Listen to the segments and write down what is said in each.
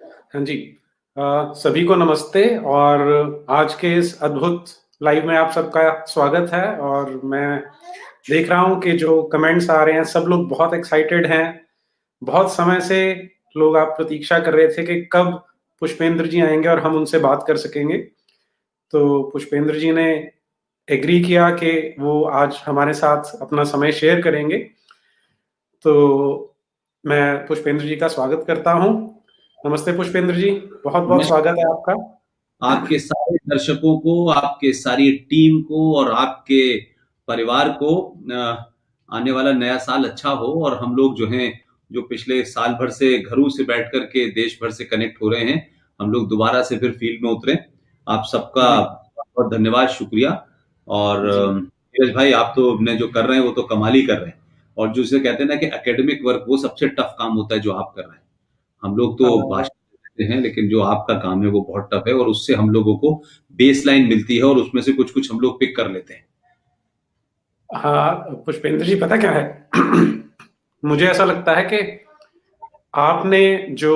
हाँ जी। सभी को नमस्ते और आज के इस अद्भुत लाइव में आप सबका स्वागत है और मैं देख रहा हूँ कि जो कमेंट्स आ रहे हैं सब लोग बहुत एक्साइटेड हैं। बहुत समय से लोग आप प्रतीक्षा कर रहे थे कि कब पुष्पेंद्र जी आएँगे और हम उनसे बात कर सकेंगे। तो पुष्पेंद्र जी ने एग्री किया कि वो आज हमारे साथ अपना समय शेयर करेंगे। तो मैं पुष्पेंद्र जी का स्वागत करता हूँ। नमस्ते पुष्पेंद्र जी, बहुत-बहुत स्वागत है आपका। आपके सारे दर्शकों को, आपके सारी टीम को और आपके परिवार को आने वाला नया साल अच्छा हो और हम लोग जो हैं, जो पिछले साल भर से घरों से बैठ कर के देश भर से कनेक्ट हो रहे हैं, हम लोग दोबारा से फिर फील्ड में उतरें। आप सबका जी, बहुत धन्यवाद, शुक्रिया। और जी। नीरज भाई, आप तो ने जो कर रहे हैं वो तो कमाल ही कर रहे हैं। और जो जिसे कहते हैं ना कि एकेडमिक वर्क, वो सबसे टफ काम होता है जो आप कर रहे हैं। हम लोग अ, तो भाषण देते हैं, लेकिन जो आपका काम है वो बहुत टफ है और उससे हम लोगों को बेसलाइन मिलती है और उसमें से कुछ-कुछ हम लोग पिक कर लेते हैं। हाँ, पुष्पेंद्र जी पता क्या है? मुझे ऐसा लगता है कि आपने जो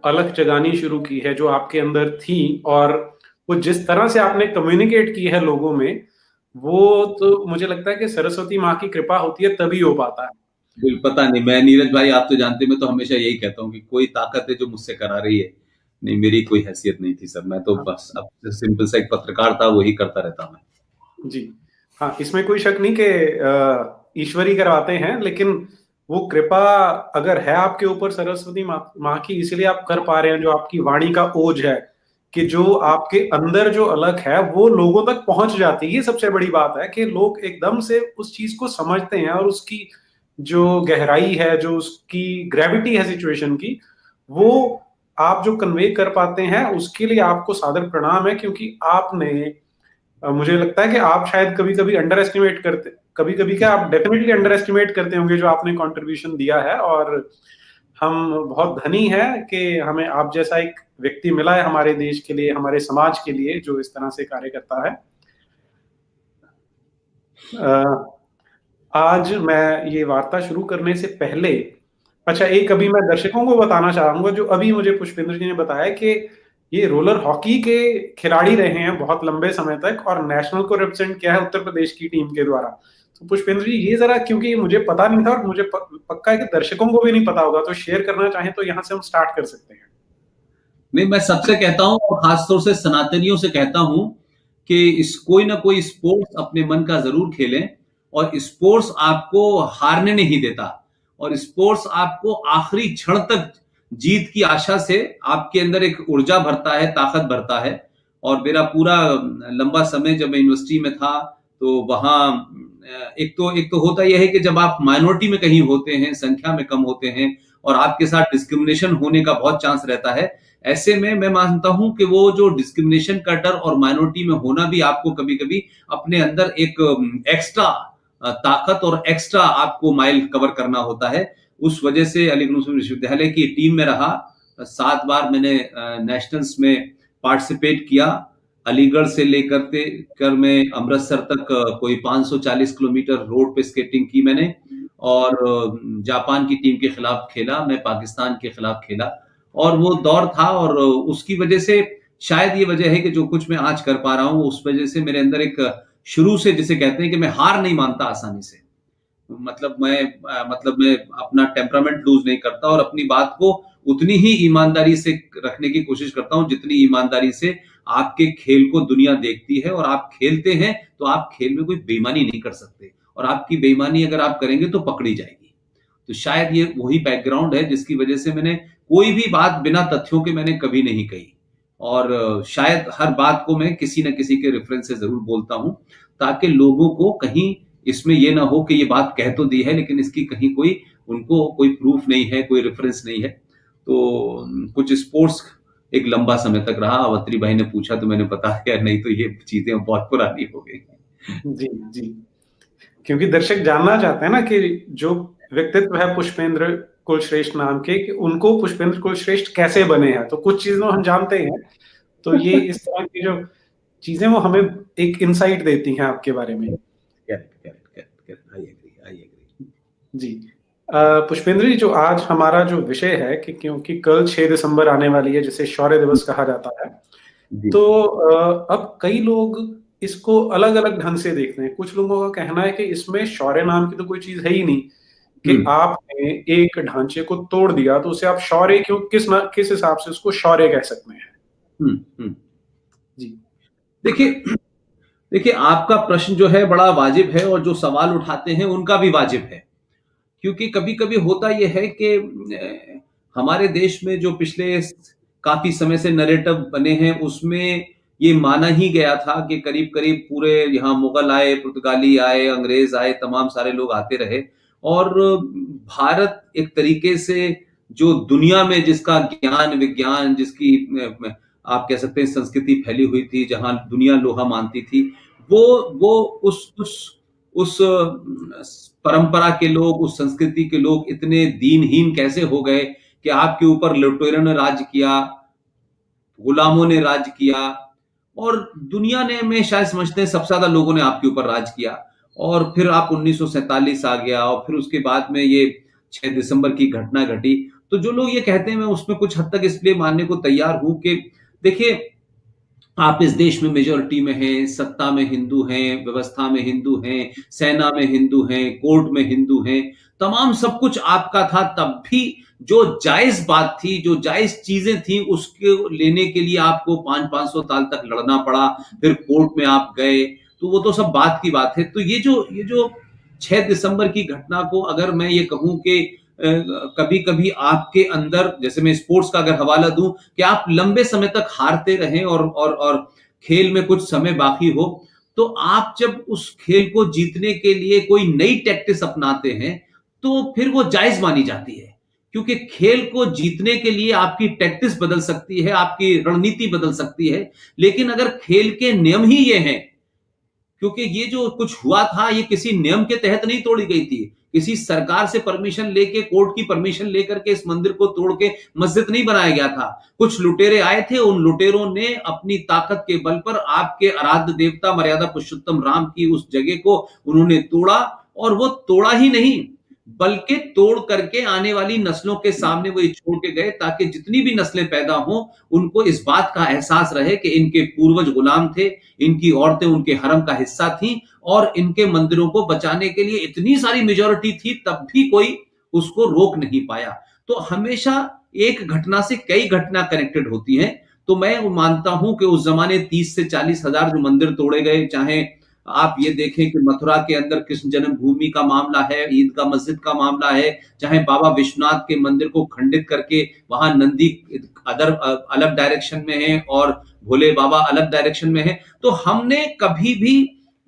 अलख जगानी शुरू की है, जो आपके अंदर थी और वो जिस तरह से आपने कम्युनिकेट की है लोगों में, वो तो मुझे लगता है कि सरस्वती माँ की कृपा होती है तभी हो पाता है। पता नहीं, मैं नीरज भाई, आप तो जानते हैं, मैं तो हमेशा यही कहता हूँ कि कोई ताकत है जो मुझसे करा रही है। नहीं, मेरी कोई हैसियत नहीं थी सर, मैं तो हाँ, बस अब सिंपल सा एक पत्रकार था, वही करता रहता मैं। जी। हाँ, इसमें कोई शक नहीं कि ईश्वर ही करवाते हैं, लेकिन वो कृपा अगर है आपके ऊपर सरस्वती माँ की इसीलिए आप कर पा रहे हैं, जो आपकी वाणी का ओज है, कि जो आपके अंदर जो अलग है, वो लोगों तक पहुँच जाती है। ये सबसे बड़ी बात है कि लोग एकदम से उस चीज़ को समझते हैं और उसकी जो गहराई है, जो उसकी ग्रेविटी है सिचुएशन की, वो आप जो कन्वे कर पाते हैं, उसके लिए आपको सादर प्रणाम है क्योंकि आपने मुझे लगता है कि आप शायद कभी-कभी अंडर एस्टिमेट करते कभी-कभी क्या आप डेफिनिटली अंडर एस्टिमेट करते होंगे जो आपने कंट्रीब्यूशन दिया है और हम बहुत धनी हैं कि हमें आप जैसा एक व्यक्ति मिला है हमारे देश के लिए, हमारे समाज के लिए जो इस तरह से कार्य करता है। अ, आज मैं ये वार्ता शुरू करने से पहले अच्छा एक अभी मैं दर्शकों को बताना चाहूँगा जो अभी मुझे पुष्पेंद्र जी ने बताया कि ये रोलर हॉकी के खिलाड़ी रहे हैं बहुत लंबे समय तक और नेशनल को रिप्रेजेंट किया है उत्तर प्रदेश की टीम के द्वारा। तो पुष्पेंद्र जी ये ज़रा क्योंकि ये मुझे पता नहीं था और मुझे प पक्का है कि दर्शकों को भी नहीं पता होगा तो शेयर करना चाहें तो यहाँ से हम स्टार्ट कर सकते हैं। नहीं, मैं सबसे कहता हूँ और खासतौर से सनातनियों से कहता हूँ कि इस कोई ना कोई स्पोर्ट्स अपने मन का ज़रूर खेलें। और स्पोर्ट्स आपको हारने नहीं देता और स्पोर्ट्स आपको आखिरी क्षण तक जीत की आशा से आपके अंदर एक ऊर्जा भरता है, ताकत भरता है। और मेरा पूरा लंबा समय जब मैं यूनिवर्सिटी में था, तो वहाँ एक तो होता यह है कि जब आप माइनॉरिटी में कहीं होते हैं, संख्या में कम होते हैं और आपके साथ डिस्क्रिमिनेशन होने का बहुत चांस रहता है। ऐसे में मैं मानता हूं कि वो जो डिस्क्रिमिनेशन का डर और माइनॉरिटी में होना भी आपको कभी-कभी अपने अंदर एक एक्स्ट्रा ताकत और एक्स्ट्रा आपको माइल कवर करना होता है। उस वजह से अलीगढ़ मुस्लिम विश्वविद्यालय की टीम में रहा। 7 बार मैंने नेशनल्स में पार्टिसिपेट किया। अलीगढ़ से लेकर के कर मैं अमृतसर तक कोई 540 किलोमीटर रोड पे स्केटिंग की मैंने। और जापान की टीम के खिलाफ खेला, मैं पाकिस्तान के खिलाफ खेला। और वो दौर था और उसकी वजह से शायद ये वजह है कि जो कुछ मैं आज कर पा रहा हूँ, उस वजह से मेरे अंदर एक शुरू से जिसे कहते हैं कि मैं हार नहीं मानता आसानी से। मतलब मैं अपना टेम्परामेंट लूज़ नहीं करता और अपनी बात को उतनी ही ईमानदारी से रखने की कोशिश करता हूँ, जितनी ईमानदारी से आपके खेल को दुनिया देखती है। और आप खेलते हैं, तो आप खेल में कोई बेईमानी नहीं कर सकते और आपकी बेईमानी अगर आप करेंगे तो पकड़ी जाएगी। तो शायद ये वही बैकग्राउंड है जिसकी वजह से मैंने कोई भी बात बिना तथ्यों के मैंने कभी नहीं कही। और शायद हर बात को मैं किसी न किसी के रेफरेंस से ज़रूर बोलता हूँ, ताकि लोगों को कहीं इसमें ये ना हो कि ये बात कह तो दी है, लेकिन इसकी कहीं कोई उनको कोई प्रूफ नहीं है, कोई रेफरेंस नहीं है। तो कुछ स्पोर्ट्स एक लंबा समय तक रहा। अवत्री भाई ने पूछा तो मैंने बता दिया, नहीं तो ये चीज़ें बहुत पुरानी हो गई। जी, जी। क्योंकि दर्शक जानना चाहते हैं ना कि जो व्यक्तित्व है पुष्पेंद्र कुलश्रेष्ठ नाम के कि उनको पुष्पेंद्र कुलश्रेष्ठ कैसे बने हैं। तो कुछ चीज़ें हम जानते हैं, तो ये इस तरह की जो चीज़ें वो हमें एक इनसाइट देती हैं आपके बारे में। Correct, correct, correct, correct. I agree, I agree. जी। पुष्पेंद्र जी, जो आज हमारा जो विषय है कि क्योंकि कल 6 दिसंबर आने वाली है जिसे शौर्य दिवस कहा जाता है, जी। तो अब कई लोग इसको अलग अलग ढंग से देखते हैं। कुछ लोगों का कहना है कि इसमें शौर्य नाम की तो कोई चीज है ही नहीं, कि हम्म। आपने एक ढांचे को तोड़ दिया तो उसे आप शौर्य क्यों, किस हिसाब से उसको शौर्य कह सकते हैं? हम्म। हम्म। जी। देखिए, देखिए, आपका प्रश्न जो है बड़ा वाजिब है, और जो सवाल उठाते हैं उनका भी वाजिब है। क्योंकि कभी-कभी होता यह है कि हमारे देश में जो पिछले काफ़ी समय से नैरेटिव बने हैं, उसमें ये माना ही गया था कि करीब-करीब पूरे यहाँ मुगल आए, पुर्तगाली आए, अंग्रेज़ आए, तमाम सारे लोग आते रहे, और भारत एक तरीके से जो दुनिया में जिसका ज्ञान, विज्ञान, जिसकी आप कह सकते हैं संस्कृति फैली हुई थी, जहाँ दुनिया लोहा मानती थी, वो उस परंपरा के लोग, उस संस्कृति के लोग इतने दीनहीन कैसे हो गए कि आपके ऊपर लुटेरों ने राज किया, गुलामों ने राज किया, और दुनिया ने में शायद समझते हैं सबसे ज्यादा लोगों ने आपके ऊपर राज किया। और फिर आप 1947 आ गया, और फिर उसके बाद में ये 6 दिसंबर की घटना घटी। तो जो लोग ये कहते हैं, मैं उसमें कुछ हद तक इसलिए मानने को तैयार हूं कि देखिए, आप इस देश में मेजॉरिटी में हैं, सत्ता में हिंदू हैं, व्यवस्था में हिंदू हैं, सेना में हिंदू हैं, कोर्ट में हिंदू हैं, तमाम सब कुछ आपका था। तब भी जो जायज बात थी, जो जायज चीजें थी, उसके लेने के लिए आपको 500-500 साल तक लड़ना पड़ा, फिर कोर्ट में आप गए, तो वो तो सब बात की बात है। तो ये जो 6 दिसंबर की घटना को अगर मैं ये कहूं कि कभी कभी आपके अंदर, जैसे मैं स्पोर्ट्स का अगर हवाला दूं, कि आप लंबे समय तक हारते रहें और खेल में कुछ समय बाकी हो, तो आप जब उस खेल को जीतने के लिए कोई नई टैक्टिस अपनाते हैं, तो फिर वो जायज मानी जाती है। क्योंकि खेल को जीतने के लिए आपकी टैक्टिस बदल सकती है, आपकी रणनीति बदल सकती है, लेकिन अगर खेल के नियम ही ये हैं, क्योंकि ये जो कुछ हुआ था, ये किसी नियम के तहत नहीं तोड़ी गई थी, किसी सरकार से परमिशन लेके, कोर्ट की परमिशन लेकर के इस मंदिर को तोड़ के मस्जिद नहीं बनाया गया था। कुछ लुटेरे आए थे, उन लुटेरों ने अपनी ताकत के बल पर आपके आराध्य देवता मर्यादा पुरुषोत्तम राम की उस जगह को उन्होंने तोड़ा, और वो तोड़ा ही नहीं, बल्कि तोड़ करके आने वाली नस्लों के सामने वो ये छोड़ के गए, ताकि जितनी भी नस्लें पैदा हों, उनको इस बात का एहसास रहे कि इनके पूर्वज गुलाम थे, इनकी औरतें उनके हरम का हिस्सा थीं, और इनके मंदिरों को बचाने के लिए इतनी सारी मेजॉरिटी थी, तब भी कोई उसको रोक नहीं पाया। तो हमेशा एक घटना से कई घटना कनेक्टेड होती हैं। तो मैं मानता हूं कि उस जमाने 30 से 40 हजार जो मंदिर तोड़े गए, चाहे आप ये देखें कि मथुरा के अंदर कृष्ण जन्मभूमि का मामला है, ईदगाह मस्जिद का मामला है, चाहे बाबा विश्वनाथ के मंदिर को खंडित करके वहां नंदी अलग डायरेक्शन में है और भोले बाबा अलग डायरेक्शन में है, तो हमने कभी भी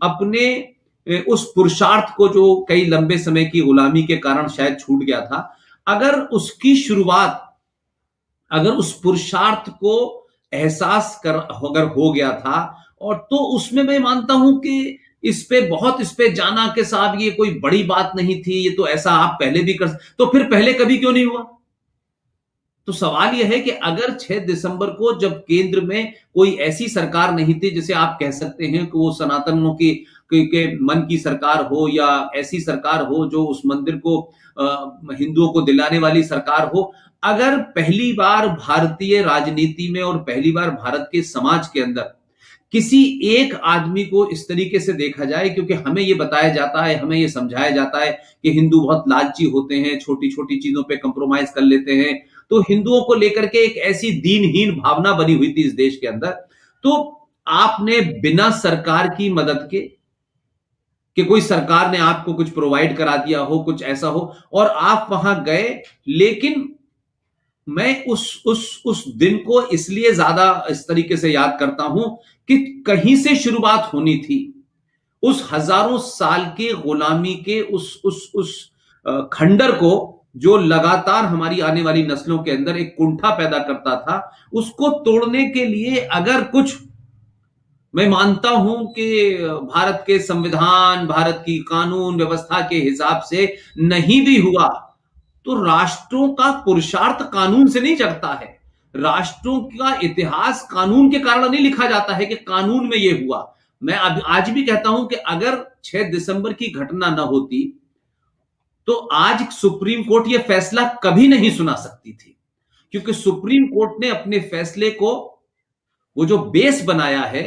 अपने उस पुरुषार्थ को, जो कई लंबे समय की गुलामी के कारण शायद छूट गया था, अगर उसकी शुरुआत, अगर उस पुरुषार्थ को एहसास कर अगर हो गया था, और तो उसमें मैं मानता हूं कि इस पे जाना के साहब ये कोई बड़ी बात नहीं थी, ये तो ऐसा आप पहले भी कर, तो फिर पहले कभी क्यों नहीं हुआ? तो सवाल यह है कि अगर 6 दिसंबर को, जब केंद्र में कोई ऐसी सरकार नहीं थी जिसे आप कह सकते हैं कि वो सनातनों के मन की सरकार हो, या ऐसी सरकार हो जो उस मंदिर को हिंदुओं को दिलाने वाली सरकार हो, अगर पहली बार भारतीय राजनीति में और पहली बार भारत के समाज के अंदर किसी एक आदमी को इस तरीके से देखा जाए, क्योंकि हमें ये बताया जाता है, हमें ये समझाया जाता है कि हिंदू बहुत लालची होते हैं, छोटी छोटी चीजों पे कंप्रोमाइज कर लेते हैं, तो हिंदुओं को लेकर के एक ऐसी दीनहीन भावना बनी हुई थी इस देश के अंदर। तो आपने बिना सरकार की मदद के, कि कोई सरकार ने आपको कुछ प्रोवाइड करा दिया हो, कुछ ऐसा हो, और आप वहां गए, लेकिन मैं उस दिन को इसलिए ज्यादा इस तरीके से याद करता हूं कि कहीं से शुरुआत होनी थी। उस हजारों साल के गुलामी के उस खंडर को, जो लगातार हमारी आने वाली नस्लों के अंदर एक कुंठा पैदा करता था, उसको तोड़ने के लिए अगर कुछ, मैं मानता हूं कि भारत के संविधान, भारत की कानून व्यवस्था के हिसाब से नहीं भी हुआ, तो राष्ट्रों का पुरुषार्थ कानून से नहीं जगता है। राष्ट्रों का इतिहास कानून के कारण नहीं लिखा जाता है कि कानून में यह हुआ। मैं आज भी कहता हूं कि अगर 6 दिसंबर की घटना ना होती, तो आज सुप्रीम कोर्ट यह फैसला कभी नहीं सुना सकती थी, क्योंकि सुप्रीम कोर्ट ने अपने फैसले को वो जो बेस बनाया है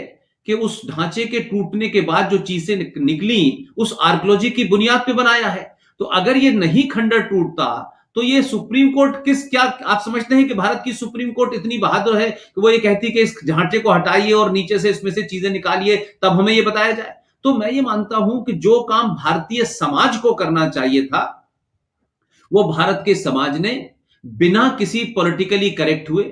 कि उस ढांचे के टूटने के बाद जो चीजें निकली उस आर्कियोलॉजी की बुनियाद पे बनाया है। तो अगर ये नहीं खंडर टूटता तो ये सुप्रीम कोर्ट क्या आप समझते हैं कि भारत की सुप्रीम कोर्ट इतनी बहादुर है कि वो ये कहती कि इस ढांचे को हटाइए और नीचे से इसमें से चीजें निकालिए तब हमें ये बताया जाए? तो मैं ये मानता हूं कि जो काम भारतीय समाज को करना चाहिए था वो भारत के समाज ने बिना किसी पॉलिटिकली करेक्ट हुए,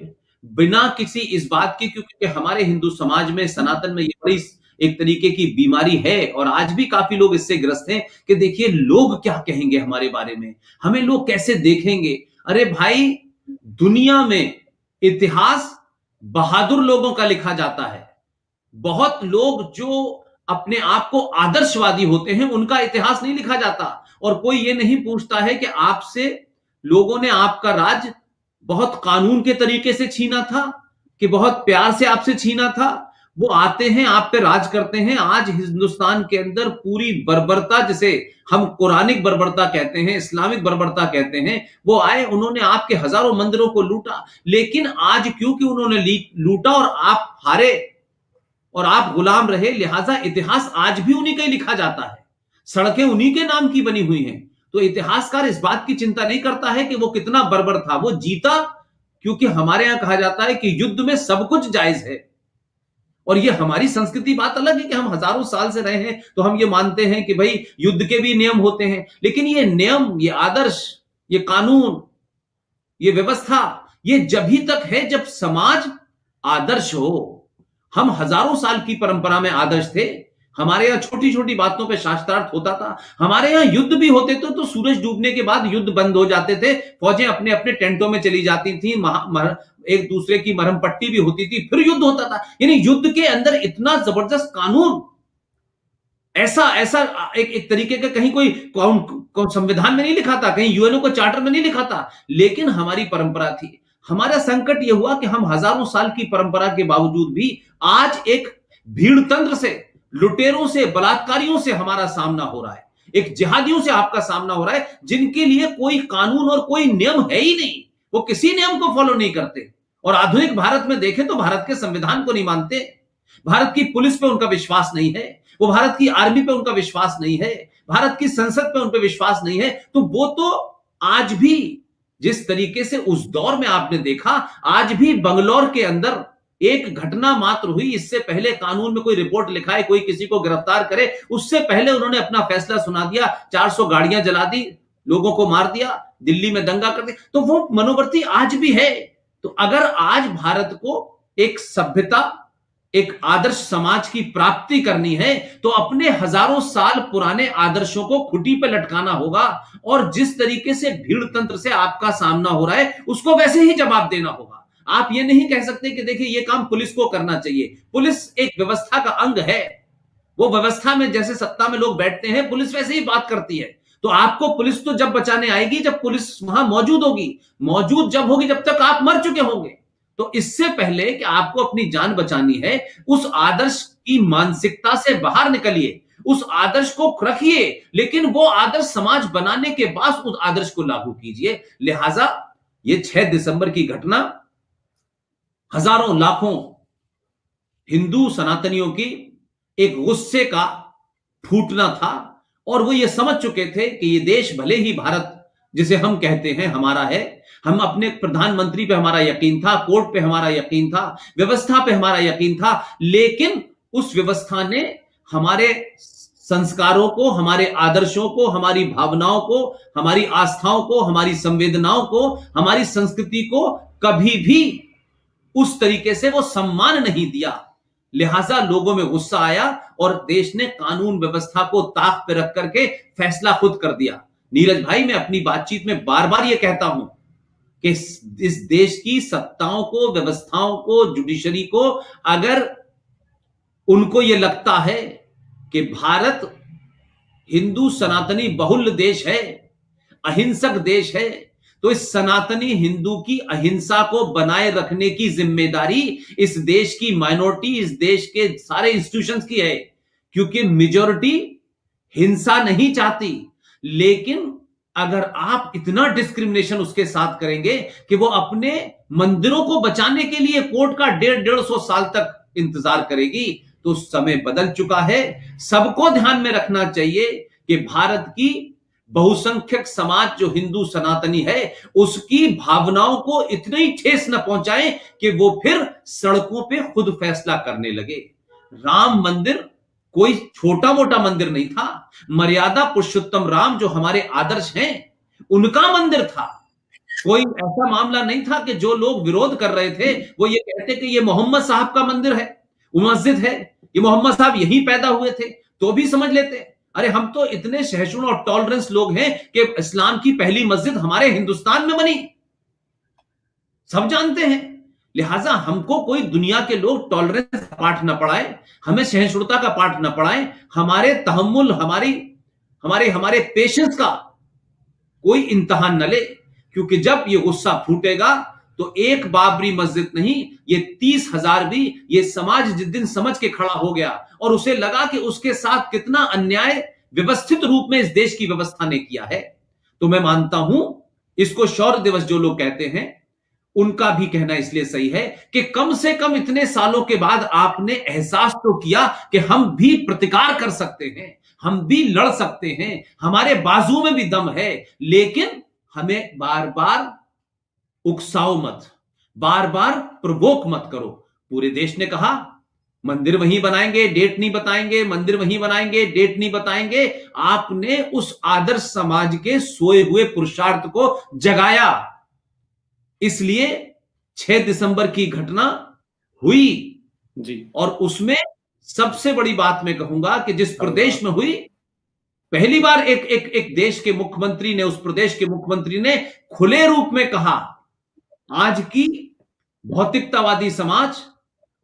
बिना किसी इस बात की, क्योंकि हमारे हिंदू समाज में सनातन में ये बड़ी एक तरीके की बीमारी है और आज भी काफी लोग इससे ग्रस्त हैं कि देखिए लोग क्या कहेंगे हमारे बारे में, हमें लोग कैसे देखेंगे। अरे भाई, दुनिया में इतिहास बहादुर लोगों का लिखा जाता है। बहुत लोग जो अपने आप को आदर्शवादी होते हैं उनका इतिहास नहीं लिखा जाता, और कोई ये नहीं पूछता है कि आपसे लोगों ने आपका राज बहुत कानून के तरीके से छीना था कि बहुत प्यार से आपसे छीना था। वो आते हैं, आप पे राज करते हैं। आज हिंदुस्तान के अंदर पूरी बर्बरता, जिसे हम कुरानिक बर्बरता कहते हैं, इस्लामिक बर्बरता कहते हैं, वो आए, उन्होंने आपके हजारों मंदिरों को लूटा। लेकिन आज क्योंकि उन्होंने लूटा और आप हारे और आप गुलाम रहे, लिहाजा इतिहास आज भी उन्हीं का ही लिखा जाता है, सड़कें उन्हीं के नाम की बनी हुई हैं। तो इतिहासकार इस बात की चिंता नहीं करता है कि वो कितना बर्बर था, वो जीता। क्योंकि हमारे यहां कहा जाता है कि युद्ध में सब कुछ जायज है, और ये हमारी संस्कृति बात अलग है कि हम हजारों साल से रहे हैं तो हम ये मानते हैं कि भाई युद्ध के भी नियम होते हैं। लेकिन ये नियम, ये आदर्श, ये कानून, ये व्यवस्था, ये जभी तक है जब समाज आदर्श हो। हम हजारों साल की परंपरा में आदर्श थे। हमारे यहां छोटी छोटी बातों पे शास्त्रार्थ होता था। हमारे यहां युद्ध भी होते थे तो सूरज डूबने के बाद युद्ध बंद हो जाते थे, फौजें अपने अपने टेंटों में चली जाती थी, एक दूसरे की मरहम पट्टी भी होती थी, फिर युद्ध होता था। यानी युद्ध के अंदर इतना जबरदस्त कानून, ऐसा ऐसा एक तरीके का कहीं कोई संविधान में नहीं लिखा था, कहीं यूएनओ को चार्टर में नहीं लिखा था, लेकिन हमारी परंपरा थी। हमारा संकट यह हुआ कि हम हजारों साल की परंपरा के बावजूद भी आज एक भीड़ तंत्र से, लुटेरों से, बलात्कारियों से हमारा सामना हो रहा है, एक जिहादियों से आपका सामना हो रहा है, जिनके लिए कोई कानून और कोई नियम है ही नहीं। वो किसी नियम को फॉलो नहीं करते। और आधुनिक भारत में देखें तो भारत के संविधान को नहीं मानते, भारत की पुलिस पे उनका विश्वास नहीं है, वो भारत की आर्मी पे उनका विश्वास नहीं है, भारत की संसद पे उन पे विश्वास नहीं है। तो वो तो आज भी जिस तरीके से उस दौर में आपने देखा, आज भी बंगलौर के अंदर एक घटना मात्र हुई, इससे पहले कानून में कोई रिपोर्ट लिखाए, कोई किसी को गिरफ्तार करे, उससे पहले उन्होंने अपना फैसला सुना दिया, 400 गाड़ियां जला दी, लोगों को मार दिया, दिल्ली में दंगा कर दिया। तो वो मनोवृत्ति आज भी है। तो अगर आज भारत को एक सभ्यता, एक आदर्श समाज की प्राप्ति करनी है तो अपने हजारों साल पुराने आदर्शों को खुटी पे लटकाना होगा, और जिस तरीके से भीड़ तंत्र से आपका सामना हो रहा है उसको वैसे ही जवाब देना होगा। आप ये नहीं कह सकते कि देखिए ये काम पुलिस को करना चाहिए। पुलिस एक व्यवस्था का अंग है, वो व्यवस्था में जैसे सत्ता में लोग बैठते हैं, पुलिस वैसे ही बात करती है। तो आपको पुलिस तो जब बचाने आएगी जब पुलिस वहां मौजूद होगी, मौजूद जब होगी जब तक आप मर चुके होंगे। तो इससे पहले कि आपको अपनी जान बचानी है, उस आदर्श की मानसिकता से बाहर निकलिए, उस आदर्श को रखिए, लेकिन वो आदर्श समाज बनाने के बाद उस आदर्श को लागू कीजिए। लिहाजा ये 6 दिसंबर की घटना हजारों लाखों हिंदू सनातनियों की एक गुस्से का फूटना था, और वो ये समझ चुके थे कि ये देश भले ही भारत जिसे हम कहते हैं हमारा है, हम अपने प्रधानमंत्री पे हमारा यकीन था, कोर्ट पे हमारा यकीन था, व्यवस्था पे हमारा यकीन था, लेकिन उस व्यवस्था ने हमारे संस्कारों को, हमारे आदर्शों को, हमारी भावनाओं को, हमारी आस्थाओं को, हमारी संवेदनाओं को, हमारी संस्कृति को कभी भी उस तरीके से वो सम्मान नहीं दिया। लिहाजा लोगों में गुस्सा आया और देश ने कानून व्यवस्था को ताक पे रख करके फैसला खुद कर दिया। नीरज भाई, मैं अपनी बातचीत में बार बार यह कहता हूं कि इस देश की सत्ताओं को, व्यवस्थाओं को, जुडिशरी को, अगर उनको यह लगता है कि भारत हिंदू सनातनी बहुल देश है, अहिंसक देश है, तो इस सनातनी हिंदू की अहिंसा को बनाए रखने की जिम्मेदारी इस देश की माइनॉरिटी, इस देश के सारे इंस्टीट्यूशंस की है। क्योंकि मेजॉरिटी हिंसा नहीं चाहती, लेकिन अगर आप इतना डिस्क्रिमिनेशन उसके साथ करेंगे कि वो अपने मंदिरों को बचाने के लिए कोर्ट का 150-150 साल तक इंतजार करेगी, तो समय बदल चुका है। सबको ध्यान में रखना चाहिए कि भारत की बहुसंख्यक समाज जो हिंदू सनातनी है, उसकी भावनाओं को इतनी ठेस न पहुंचाए कि वो फिर सड़कों पे खुद फैसला करने लगे। राम मंदिर कोई छोटा मोटा मंदिर नहीं था। मर्यादा पुरुषोत्तम राम जो हमारे आदर्श हैं, उनका मंदिर था। कोई ऐसा मामला नहीं था कि जो लोग विरोध कर रहे थे वो ये कहते कि ये मोहम्मद साहब का मंदिर है, वो मस्जिद है, ये मोहम्मद साहब यहीं पैदा हुए थे, तो भी समझ लेते। अरे हम तो इतने सहिष्णु और टॉलरेंस लोग हैं कि इस्लाम की पहली मस्जिद हमारे हिंदुस्तान में बनी, सब जानते हैं। लिहाजा हमको कोई दुनिया के लोग टॉलरेंस का पाठ ना पढ़ाए, हमें सहिष्णुता का पाठ ना पढ़ाए, हमारे तहम्मुल, हमारे पेशेंस का कोई इम्तिहान न ले। क्योंकि जब ये गुस्सा फूटेगा तो एक बाबरी मस्जिद नहीं, ये 30,000 भी ये समाज जिस दिन समझ के खड़ा हो गया और उसे लगा कि उसके साथ कितना अन्याय व्यवस्थित रूप में इस देश की व्यवस्था ने किया है, तो मैं मानता हूं इसको शौर्य दिवस जो लोग कहते हैं उनका भी कहना इसलिए सही है कि कम से कम इतने सालों के बाद आपने एहसास तो किया कि हम भी प्रतिकार कर सकते हैं, हम भी लड़ सकते हैं, हमारे बाजू में भी दम है। लेकिन हमें बार बार उकसाओ मत, बार बार प्रवोक मत करो। पूरे देश ने कहा मंदिर वहीं बनाएंगे, डेट नहीं बताएंगे, मंदिर वहीं बनाएंगे, डेट नहीं बताएंगे। आपने उस आदर्श समाज के सोए हुए पुरुषार्थ को जगाया। इसलिए 6 दिसंबर की घटना हुई जी। और उसमें सबसे बड़ी बात मैं कहूंगा कि जिस प्रदेश में हुई, पहली बार एक देश के मुख्यमंत्री ने, उस प्रदेश के मुख्यमंत्री ने खुले रूप में कहा, आज की भौतिकतावादी समाज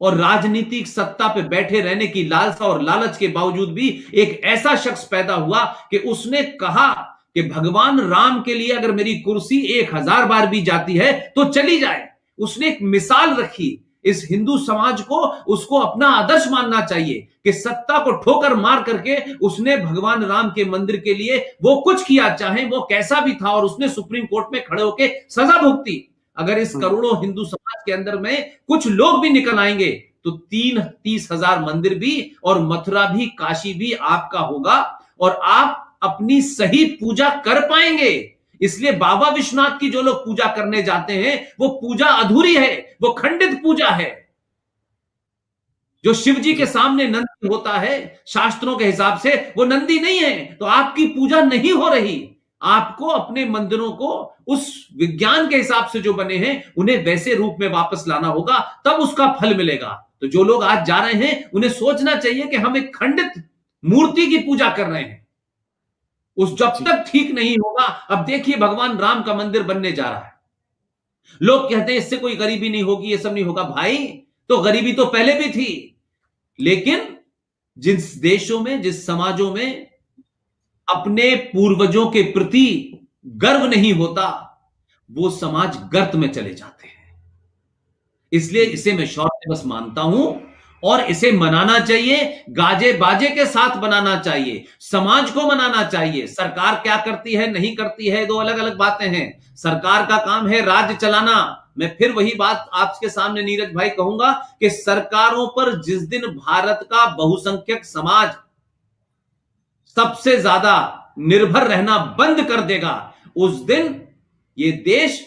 और राजनीतिक सत्ता पे बैठे रहने की लालसा और लालच के बावजूद भी एक ऐसा शख्स पैदा हुआ कि उसने कहा कि भगवान राम के लिए अगर मेरी कुर्सी 1000 बार भी जाती है तो चली जाए। उसने एक मिसाल रखी इस हिंदू समाज को, उसको अपना आदर्श मानना चाहिए कि सत्ता को ठोकर मार करके उसने भगवान राम के मंदिर के लिए वो कुछ किया, चाहे वो कैसा भी था, और उसने सुप्रीम कोर्ट में खड़े होकर सजा भुगती। अगर इस करोड़ों हिंदू समाज के अंदर में कुछ लोग भी निकल आएंगे तो 30,000 मंदिर भी और मथुरा भी, काशी भी आपका होगा और आप अपनी सही पूजा कर पाएंगे। इसलिए बाबा विश्वनाथ की जो लोग पूजा करने जाते हैं वो पूजा अधूरी है, वो खंडित पूजा है। जो शिव जी के सामने नंदी होता है शास्त्रों के हिसाब से, वो नंदी नहीं है, तो आपकी पूजा नहीं हो रही। आपको अपने मंदिरों को उस विज्ञान के हिसाब से जो बने हैं उन्हें वैसे रूप में वापस लाना होगा, तब उसका फल मिलेगा। तो जो लोग आज जा रहे हैं उन्हें सोचना चाहिए कि हम एक खंडित मूर्ति की पूजा कर रहे हैं। उस जब तक ठीक नहीं होगा, अब देखिए भगवान राम का मंदिर बनने जा रहा है, लोग कहते हैं इससे कोई गरीबी नहीं होगी, ये सब नहीं होगा। भाई तो गरीबी तो पहले भी थी, लेकिन जिस देशों में, जिस समाजों में अपने पूर्वजों के प्रति गर्व नहीं होता, वो समाज गर्त में चले जाते हैं। इसलिए इसे मैं शौर्य दिवस मानता हूं और इसे मनाना चाहिए, गाजे बाजे के साथ मनाना चाहिए, समाज को मनाना चाहिए। सरकार क्या करती है नहीं करती है, दो अलग अलग बातें हैं। सरकार का काम है राज्य चलाना। मैं फिर वही बात आपके सामने नीरज भाई कहूंगा कि सरकारों पर जिस दिन भारत का बहुसंख्यक समाज सबसे ज्यादा निर्भर रहना बंद कर देगा, उस दिन ये देश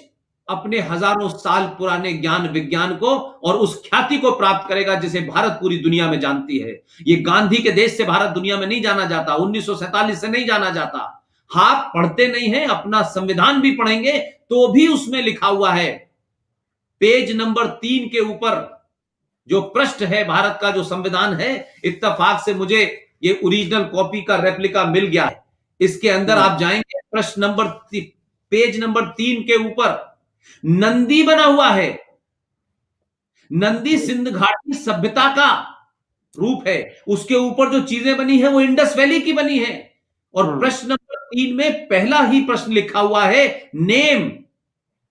अपने हजारों साल पुराने ज्ञान विज्ञान को और उस ख्याति को प्राप्त करेगा जिसे भारत पूरी दुनिया में जानती है। ये गांधी के देश से भारत दुनिया में नहीं जाना जाता, 1947 से नहीं जाना जाता। आप पढ़ते नहीं हैं, अपना संविधान भी पढ़ेंगे तो भी उसमें लिखा हुआ है, पेज नंबर 3 के ऊपर जो पृष्ठ है भारत का जो संविधान है, इत्तेफाक से मुझे ये ओरिजिनल कॉपी का रेप्लिका मिल गया है। इसके अंदर आप जाएंगे, प्रश्न नंबर पेज नंबर 3 के ऊपर नंदी बना हुआ है। नंदी सिंध घाटी सभ्यता का रूप है, उसके ऊपर जो चीजें बनी है वो इंडस वैली की बनी है। और प्रश्न नंबर 3 में पहला ही प्रश्न लिखा हुआ है, नेम,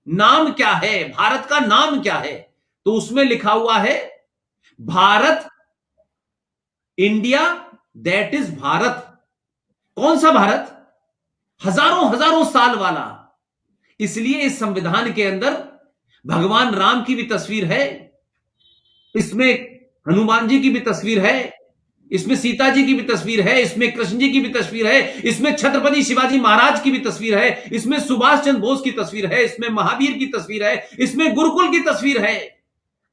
नाम क्या है, भारत का नाम क्या है। तो उसमें लिखा हुआ है Bharat, India, that is Bharat. कौन सा भारत? हजारों हजारों साल वाला। इसलिए इस संविधान के अंदर भगवान राम की भी तस्वीर है, इसमें हनुमान जी की भी तस्वीर है, इसमें सीता जी की भी तस्वीर है, इसमें कृष्ण जी की भी तस्वीर है, इसमें छत्रपति शिवाजी महाराज की भी तस्वीर है, इसमें सुभाष चंद्र बोस की तस्वीर है, इसमें महावीर की तस्वीर है, इसमें गुरुकुल की तस्वीर है।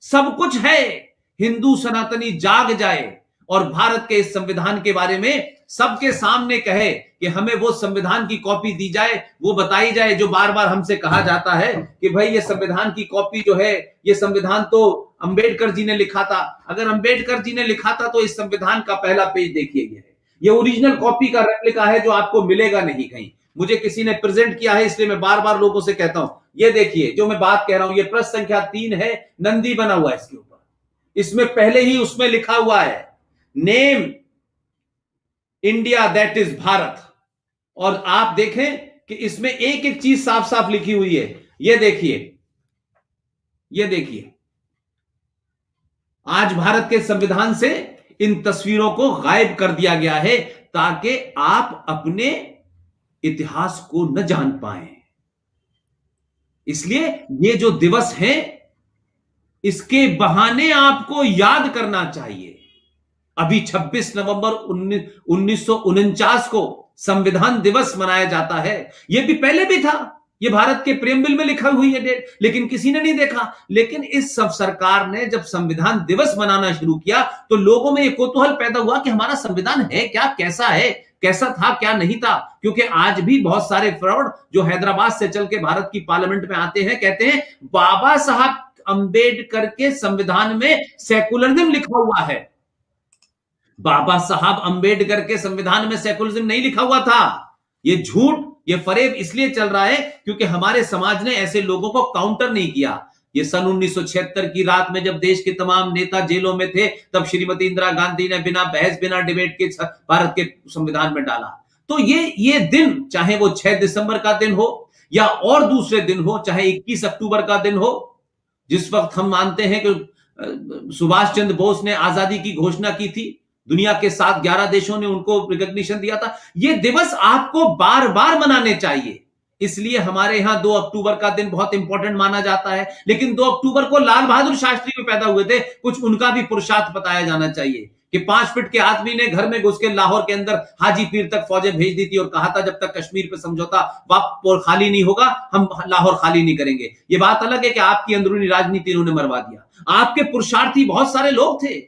सब कुछ है। हिंदू सनातनी जाग जाए और भारत के इस संविधान के बारे में सबके सामने कहे कि हमें वो संविधान की कॉपी दी जाए, वो बताई जाए जो बार बार हमसे कहा जाता है कि भाई ये संविधान की कॉपी जो है, ये संविधान तो अंबेडकर जी ने लिखा था। अगर अंबेडकर जी ने लिखा था तो इस संविधान का पहला पेज देखिए, ये ओरिजिनल कॉपी का रेप्लिका है जो आपको मिलेगा नहीं कहीं। मुझे किसी ने प्रेजेंट किया है, इसलिए मैं बार बार लोगों से कहता हूं, ये देखिए जो मैं बात कह रहा हूं, ये प्रश्न संख्या 3 है, नंदी बना हुआ है इसके ऊपर। इसमें पहले ही उसमें लिखा हुआ है name India that is Bharat. और आप देखें कि इसमें एक एक चीज साफ साफ लिखी हुई है। ये देखिए, ये देखिए, आज भारत के संविधान से इन तस्वीरों को गायब कर दिया गया है ताकि आप अपने इतिहास को न जान पाए। इसलिए ये जो दिवस है, इसके बहाने आपको याद करना चाहिए। अभी 26 नवंबर 1949 को संविधान दिवस मनाया जाता है। यह भी पहले भी था, यह भारत के प्रेमबिल में लिखा हुई है डेट, लेकिन किसी ने नहीं देखा। लेकिन इस सब सरकार ने जब संविधान दिवस मनाना शुरू किया तो लोगों में एक कौतूहल पैदा हुआ कि हमारा संविधान है क्या, कैसा है, कैसा था, क्या नहीं था। क्योंकि आज भी बहुत सारे फ्रॉड जो हैदराबाद से चल के भारत की पार्लियामेंट में आते हैं, कहते हैं बाबा साहब अंबेडकर के संविधान में सेकुलरिज्म लिखा हुआ है। बाबा साहब अंबेडकर के संविधान में सेकुलरिज्म नहीं लिखा हुआ था। यह झूठ, यह फरेब इसलिए चल रहा है क्योंकि हमारे समाज ने ऐसे लोगों को काउंटर नहीं किया। ये सन 1976 की रात में जब देश के तमाम नेता जेलों में थे, तब श्रीमती इंदिरा गांधी ने बिना बहस बिना डिबेट के भारत के संविधान में डाला। तो ये दिन, चाहे वो 6 दिसंबर का दिन हो या और दूसरे दिन हो, चाहे 21 अक्टूबर का दिन हो, जिस वक्त हम मानते हैं कि सुभाष चंद्र बोस ने आजादी की घोषणा की थी, दुनिया के 7-11 देशों ने उनको रिकॉग्निशन दिया था। यह दिवस आपको बार बार मनाने चाहिए। इसलिए हमारे यहां 2 अक्टूबर का दिन बहुत इंपॉर्टेंट माना जाता है। लेकिन 2 अक्टूबर को लाल बहादुर शास्त्री में पैदा हुए थे, कुछ उनका भी पुरुषार्थ बताया जाना चाहिए कि 5 फीट के आदमी ने घर में घुस के लाहौर के अंदर हाजी पीर तक फौजें भेज दी थी और कहा था जब तक कश्मीर पे समझौता खाली नहीं होगा, हम लाहौर खाली नहीं करेंगे। यह बात अलग है कि आपकी अंदरूनी राजनीति इन्होंने मरवा दिया। आपके पुरुषार्थी बहुत सारे लोग थे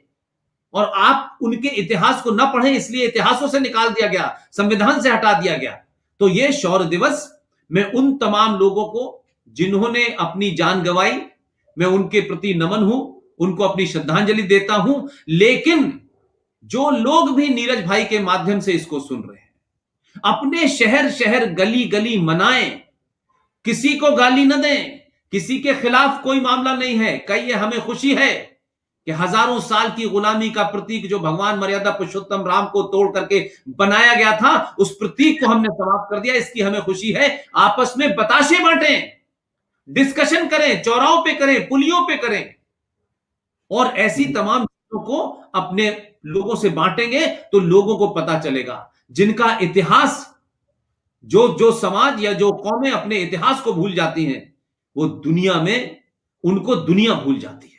और आप उनके इतिहास को न पढ़े, इसलिए इतिहासों से निकाल दिया गया, संविधान से हटा दिया गया। तो यह शौर्य दिवस, मैं उन तमाम लोगों को जिन्होंने अपनी जान गंवाई, मैं उनके प्रति नमन हूं, उनको अपनी श्रद्धांजलि देता हूं। लेकिन जो लोग भी नीरज भाई के माध्यम से इसको सुन रहे हैं, अपने शहर शहर गली गली मनाएं, किसी को गाली न दें, किसी के खिलाफ कोई मामला नहीं है। कहिए हमें खुशी है कि हजारों साल की गुलामी का प्रतीक जो भगवान मर्यादा पुरुषोत्तम राम को तोड़ करके बनाया गया था, उस प्रतीक को हमने समाप्त कर दिया, इसकी हमें खुशी है। आपस में बताशे बांटें, डिस्कशन करें, चौराहों पे करें, पुलियों पे करें, और ऐसी तमाम चीजों को अपने लोगों से बांटेंगे तो लोगों को पता चलेगा। जिनका इतिहास, जो समाज या जो कौमें अपने इतिहास को भूल जाती हैं, वो दुनिया में, उनको दुनिया भूल जाती है।